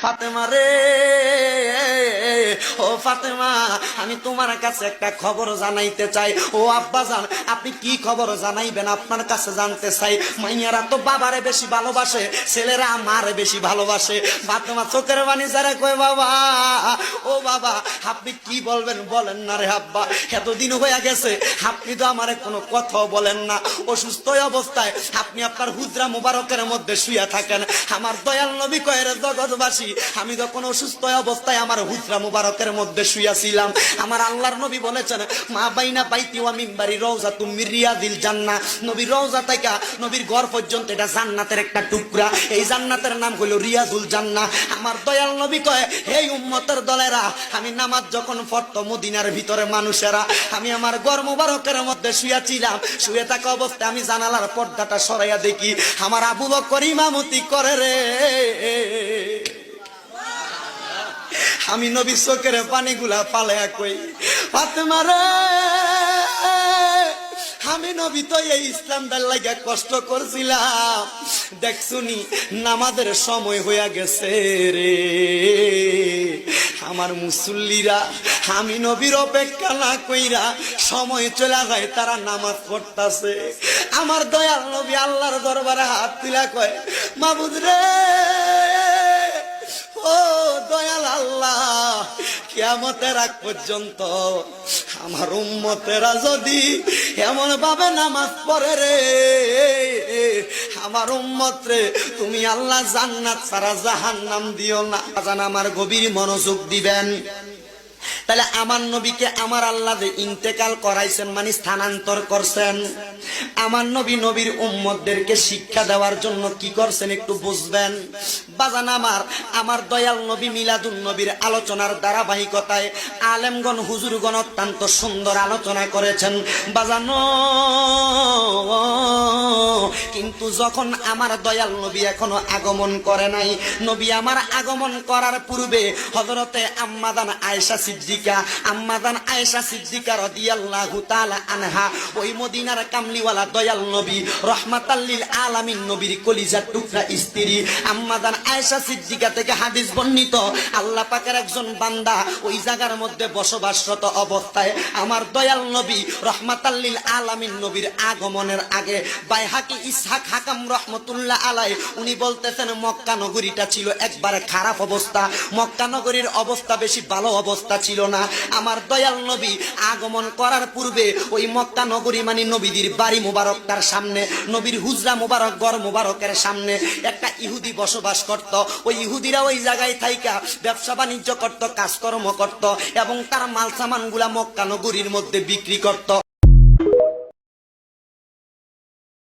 ফাতেমা রে, ও ফাতেমা, আমি তোমার কাছে একটা খবর জানাইতে চাই। ও আব্বাজান, আপনি কি খবর জানাইবেন? আপনার কাছে জানতে চাই। মাইয়ারা তো বাবারে বেশি ভালোবাসে, ছেলেরা মারে বেশি ভালোবাসে। ফাতেমা চোখের পানি ছেড়ে কয়, বাবা, ও বাবা, আপনি কি বলবেন বলেন না রে আব্বা। এতদিন হয়ে গেছে, আপনি তো আমারে কোনো কথাও বলেন না। অসুস্থ অবস্থায় আপনি আপনার হুজরা মুবারকের মধ্যে শুয়ে থাকেন। আমার দয়াল নবী কয়, রে জগৎবাসী, আমি যখন অসুস্থ অবস্থায় আমার হুজরা মুবারকের মধ্যে শুয়েছিলাম, আমার আল্লাহর নবী বলেছেন, মা বাইনা বাইতি ওয়া মিম্বারি রওজাতুম মির রিয়াদিল জান্নাহ। নবীর রওজা থেকে নবীর ঘর পর্যন্ত এটা জান্নাতের একটা টুকরা। এই জান্নাতের নাম হলো রিয়াদুল জান্নাহ। আমার দয়াল নবী কয়, হে উম্মতের দলেরা, আমি নামাজ যখন পড়তো মদিনার ভিতরে মানুষেরা, আমি আমার ঘর মুবারকের মধ্যে শুয়েছিলাম। শুয়ে থাকা অবস্থায় আমি জানালার পর্দাটা সরাইয়া দেখি আমার আবু বকর ইমামতি করে রে। আমি নবীর চোখের পানিগুলা পালায়া কই, ফাতেমা রে, আমি নবী তো এই ইসলামটার লাগা কষ্ট করছিলাম, দেখছুনি নামাজের সময় হইয়া গেছে রে। আমার মুসল্লিরা আমি নবীর অপেক্ষা না কইরা সময় চলে যায়, তারা নামাজ পড়তাছে। আমার দয়াল নবী আল্লাহর দরবারে হাত তুলা কয়, মাবুদ রে, ও দয়াল আল্লাহ, কিয়ামতের আগ পর্যন্ত আমার উম্মতেরা যদি এমন ভাবে নামাজ পড়ে রে, আমার উম্মত রে, তুমি আল্লাহ জান্নাত ছাড়া জাহান্নাম দিও না। আমার গভীর মনোযোগ দিবেন। তাহলে আমার নবীকে আমার আল্লাহ যে ইন্তেকাল করাইছেন, মানে স্থানান্তর করছেন, আমার নবী নবীর উম্মতদেরকে শিক্ষা দেওয়ার জন্য কি করছেন একটু বুঝবেন। বাজান আমার দয়াল নবী মিলাদুন নবীর আলোচনার ধারাবাহিকতায় আলেমগণ হুজুরগণ অত্যন্ত সুন্দর আলোচনা করেছেন বাজানো। কিন্তু যখন আমার দয়াল নবী এখনো আগমন করে নাই, নবী আমার আগমন করার পূর্বে হযরতে আম্মাদান আয়েশা সিদ্দিকা রাদিয়াল্লাহু তাআলা আনহা, ওই মদিনার কামলিওয়ালা দয়াল নবী রাহমাতাল লিল আলামিন নবীর কলিজার টুকরা স্ত্রী আম্মাদান আয়েশা সিদ্দিকা থেকে হাদিস বর্ণিত, আল্লাহ পাকের একজন বান্দা ওই জায়গার মধ্যে বসবাসরত অবস্থায় আমার দয়াল নবী রাহমাতাল লিল আলামিন নবীর আগমনের আগে বাইহাকি ইসহাক হাকাম রাহমাতুল্লাহ আলাইহি উনি বলতেছেন, মক্কা নগরীটা ছিল একবারে খারাপ অবস্থা, মক্কা নগরীর অবস্থা বেশি ভালো অবস্থা ছিল না। আমার দয়াল নবী আগমন করার পূর্বে ওই মক্কা নগরী মানে নবীদের বাড়ি মুবারকটার সামনে, নবীর হুজরা মুবারক ঘর মুবারকের সামনে একটা ইহুদি বসবাস করত। ওই ইহুদিরা ওই জায়গায় থাইকা ব্যবসা বাণিজ্য করত, কাজকর্ম করত এবং তার মাল সামানগুলা মক্কা নগরীর মধ্যে বিক্রি করত।